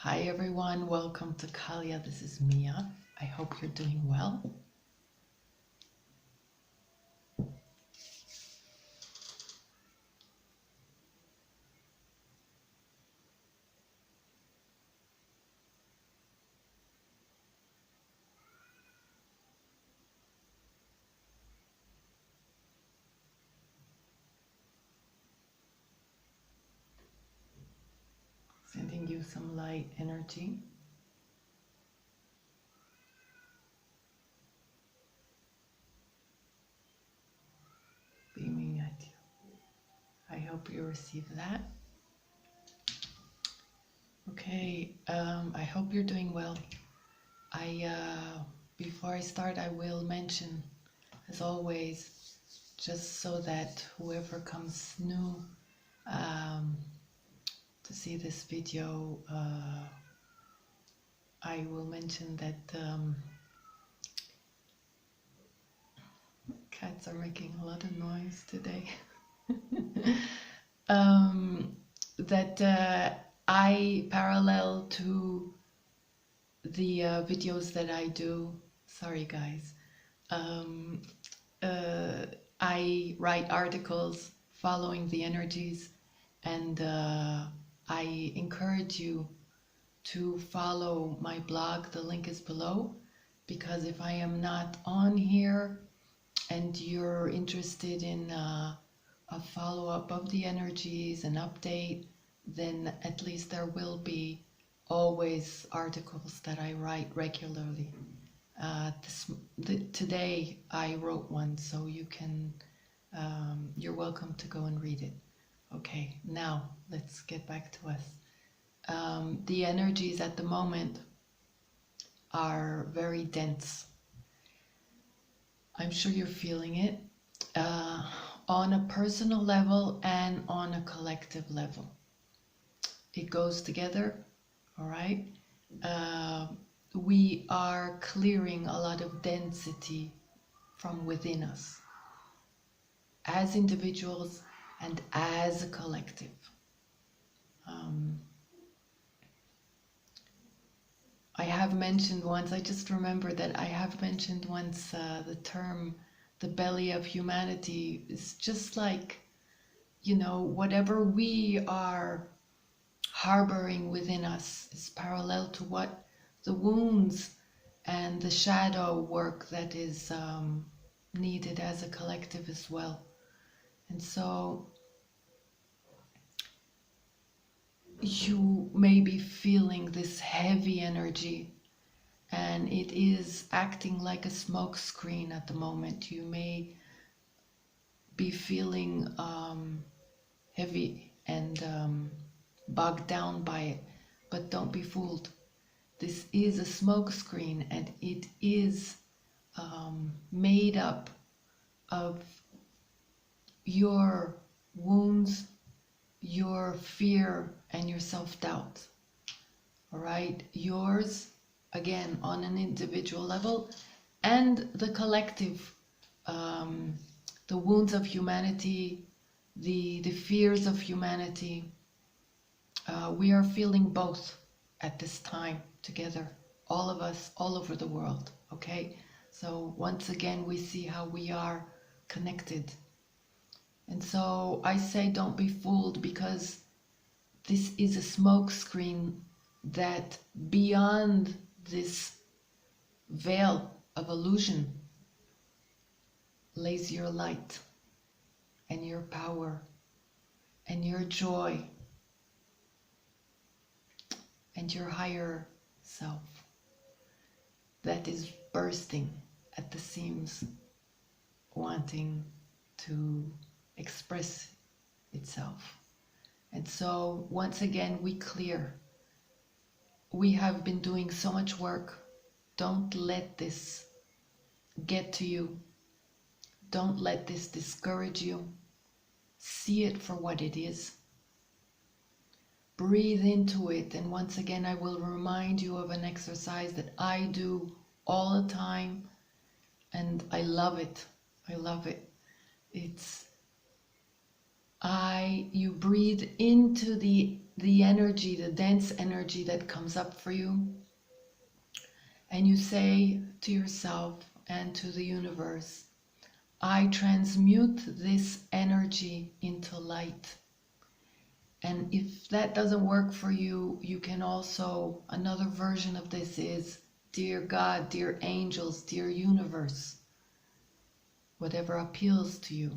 Hi everyone, welcome to Kahliya. This is Mia. I hope you're doing well. Sending you some light energy. Beaming at you. I hope you receive that. Okay, I hope you're doing well. Before I start, I will mention, as always, just so that whoever comes new to see this video, I will mention that cats are making a lot of noise today. That I, parallel to the videos that I do, sorry guys, I write articles following the energies, and I encourage you to follow my blog. The link is below, because if I am not on here and you're interested in a follow-up of the energies, an update, then at least there will be always articles that I write regularly. Today I wrote one, so you can, you're welcome to go and read it. Okay, now let's get back to us. The energies at the moment are very dense. I'm sure you're feeling it on a personal level and on a collective level. It goes together, all right? We are clearing a lot of density from within us as individuals and as a collective. I have mentioned once, I just remember that I have mentioned once the term, the belly of humanity is just like, you know, whatever we are harboring within us is parallel to what the wounds and the shadow work that is needed as a collective as well. And so you may be feeling this heavy energy, and it is acting like a smoke screen at the moment. You may be feeling heavy and bogged down by it, but don't be fooled. This is a smoke screen, and it is made up of your wounds, your fear, and your self-doubt. All right, yours, again, on an individual level, and the collective, the wounds of humanity, the fears of humanity. We are feeling both at this time together, all of us, all over the world, okay? So once again, we see how we are connected. And so I say don't be fooled, because this is a smoke screen that beyond this veil of illusion lays your light and your power and your joy and your higher self that is bursting at the seams, wanting to express itself. And so once again, we clear. We have been doing so much work. Don't let this get to you. Don't let this discourage you. See it for what it is. Breathe into it. And once again, I will remind you of an exercise that I do all the time, and I love it. I love it. It's you breathe into the the energy, the dense energy that comes up for you, and you say to yourself and to the universe, I transmute this energy into light. And if that doesn't work for you, you can also, another version of this is, dear God, dear angels, dear universe, whatever appeals to you,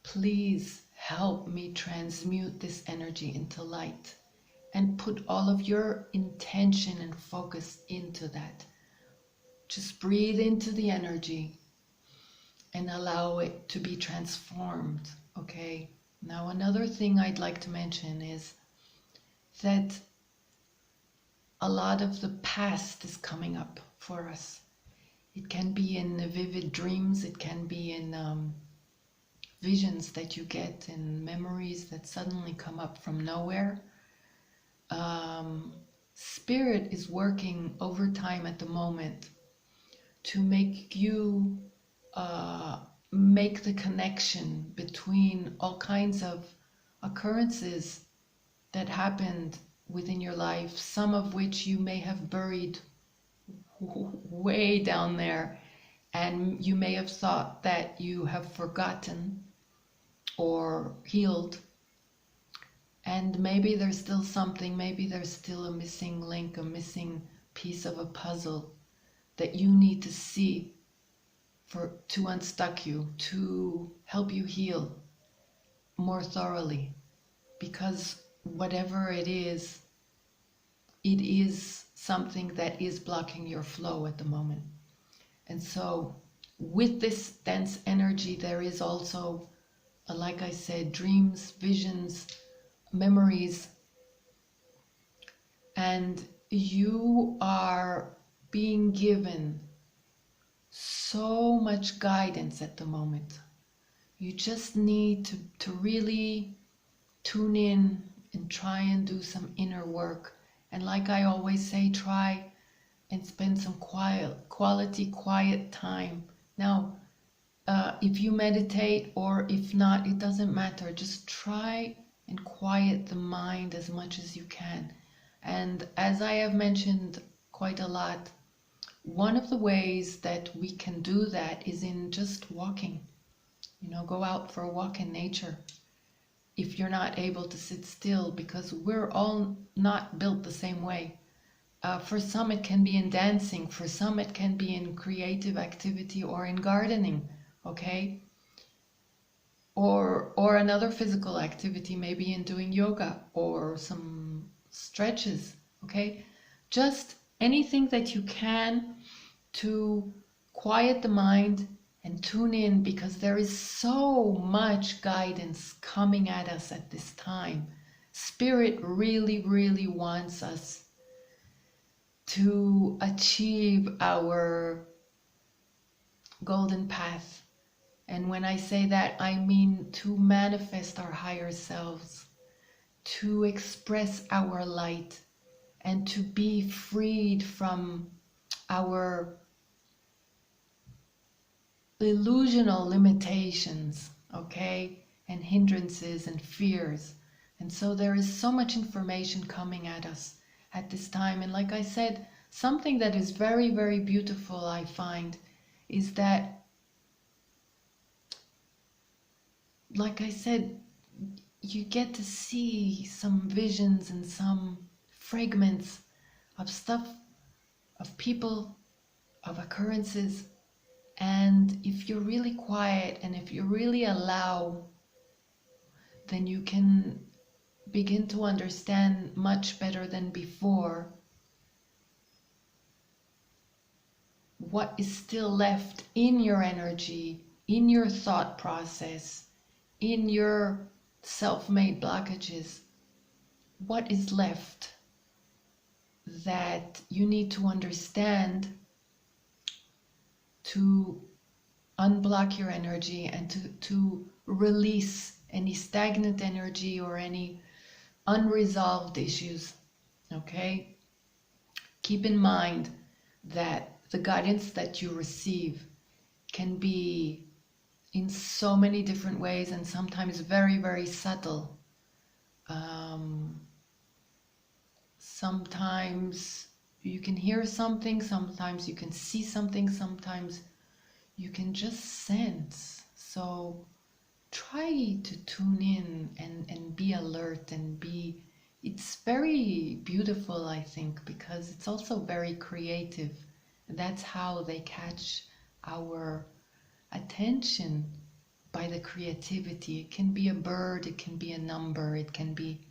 please help me transmute this energy into light. And put all of your intention and focus into that. Just breathe into the energy and allow it to be transformed, okay? Now, another thing I'd like to mention is that a lot of the past is coming up for us. It can be in vivid dreams, it can be in visions that you get, in memories that suddenly come up from nowhere. Spirit is working overtime at the moment to make you make the connection between all kinds of occurrences that happened within your life, some of which you may have buried way down there, and you may have thought that you have forgotten or healed. And maybe there's still something, maybe there's still a missing link, a missing piece of a puzzle that you need to see to unstuck you, to help you heal more thoroughly. Because whatever it is something that is blocking your flow at the moment. And so with this dense energy, there is also, like I said, dreams, visions, memories, and you are being given so much guidance at the moment. You just need to really tune in and try and do some inner work. And like I always say, try and spend some quality quiet time. Now, if you meditate or if not, it doesn't matter. Just try and quiet the mind as much as you can. And as I have mentioned quite a lot, one of the ways that we can do that is in just walking. Go out for a walk in nature. If you're not able to sit still, because we're all not built the same way. For some it can be in dancing, for some it can be in creative activity or in gardening, okay? Or another physical activity, maybe in doing yoga or some stretches, okay? Just anything that you can to quiet the mind and tune in, because there is so much guidance coming at us at this time. Spirit really, really wants us to achieve our golden path. And when I say that, I mean to manifest our higher selves, to express our light, and to be freed from our illusional limitations, okay, and hindrances and fears. And so there is so much information coming at us at this time. And like I said, something that is very, very beautiful, I find, is that, like I said, you get to see some visions and some fragments of stuff, of people, of occurrences. And if you're really quiet and if you really allow, then you can begin to understand much better than before what is still left in your energy, in your thought process, in your self-made blockages. What is left that you need to understand to unblock your energy and to release any stagnant energy or any unresolved issues, okay? Keep in mind that the guidance that you receive can be in so many different ways and sometimes very, very subtle. Um, Sometimes you can hear something, sometimes you can see something, sometimes you can just sense. So try to tune in and be alert and be, it's very beautiful, I think, because it's also very creative. That's how they catch our attention, by the creativity. It can be a bird, it can be a number, it can be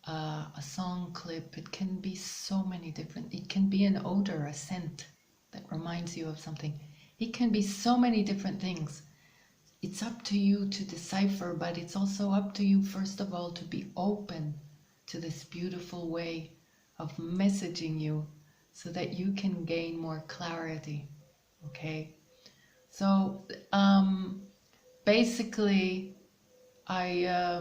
a song clip, it can be so many different, it can be an odor, a scent that reminds you of something. It can be so many different things. It's up to you to decipher, but it's also up to you, first of all, to be open to this beautiful way of messaging you so that you can gain more clarity. Okay? So, basically, I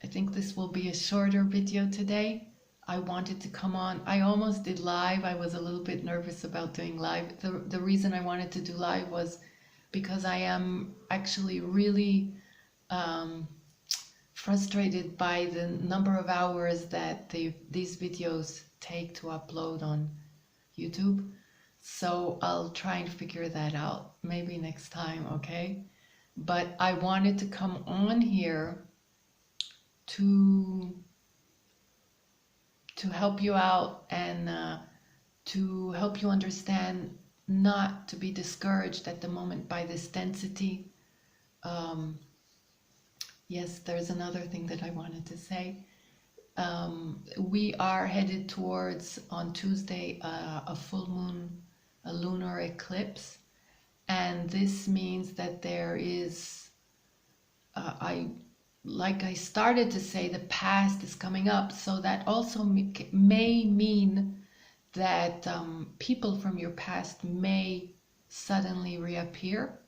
think this will be a shorter video today. I wanted to come on. I almost did live. I was a little bit nervous about doing live. The reason I wanted to do live was because I am actually really frustrated by the number of hours that these videos take to upload on YouTube. So I'll try and figure that out maybe next time, okay? But I wanted to come on here to help you out and to help you understand not to be discouraged at the moment by this density. Yes, there's another thing that I wanted to say. We are headed towards, on Tuesday, a full moon, a lunar eclipse. And this means that there is, like I started to say, the past is coming up. So that also may mean that people from your past may suddenly reappear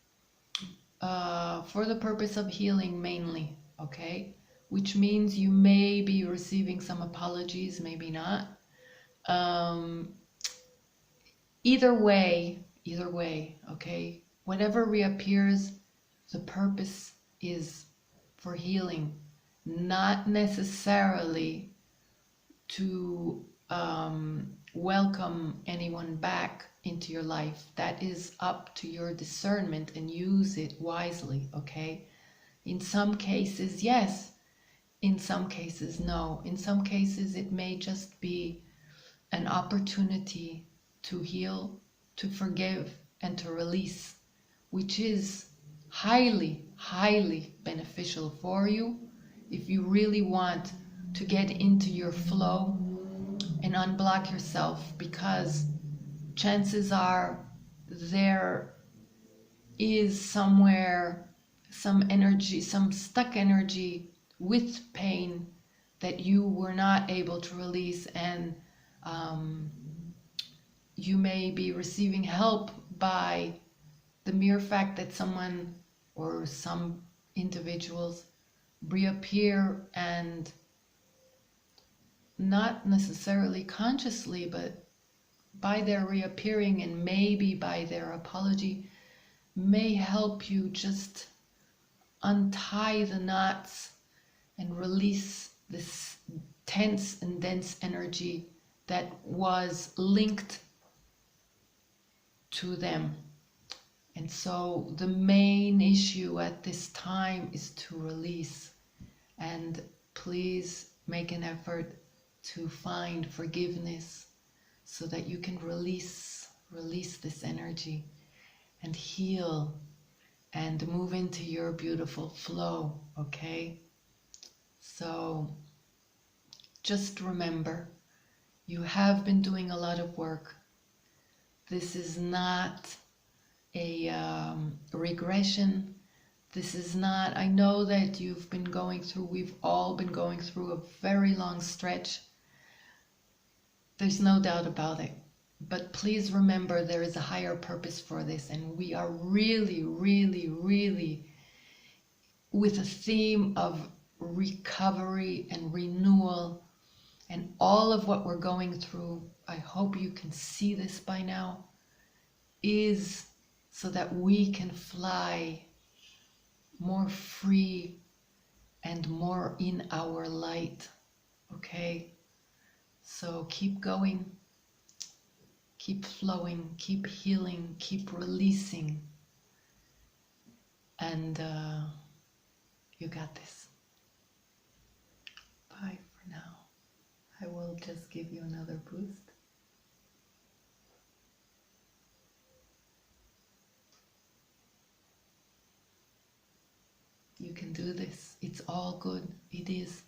for the purpose of healing mainly, okay? Which means you may be receiving some apologies, maybe not. Either way, okay? Whatever reappears, the purpose is for healing, not necessarily to welcome anyone back into your life. That is up to your discernment, and use it wisely, okay? In some cases, yes. In some cases, no. In some cases, it may just be an opportunity to heal, to forgive, and to release, which is highly, highly beneficial for you if you really want to get into your flow and unblock yourself, because chances are there is somewhere some energy, some stuck energy with pain that you were not able to release, and you may be receiving help by the mere fact that someone or some individuals reappear, and not necessarily consciously, but by their reappearing and maybe by their apology, may help you just untie the knots and release this tense and dense energy that was linked to them. And so the main issue at this time is to release. And please make an effort to find forgiveness so that you can release this energy and heal and move into your beautiful flow, okay? So just remember, you have been doing a lot of work. This is not a regression. This is not, I know that you've been going through, we've all been going through a very long stretch. There's no doubt about it. But please remember, there is a higher purpose for this, and we are really, really, really with a theme of recovery and renewal, and all of what we're going through, I hope you can see this by now, is so that we can fly more free and more in our light. Okay? So keep going, keep flowing, keep healing, keep releasing. And you got this. Bye for now. I will just give you another boost. You can do this. It's all good. It is.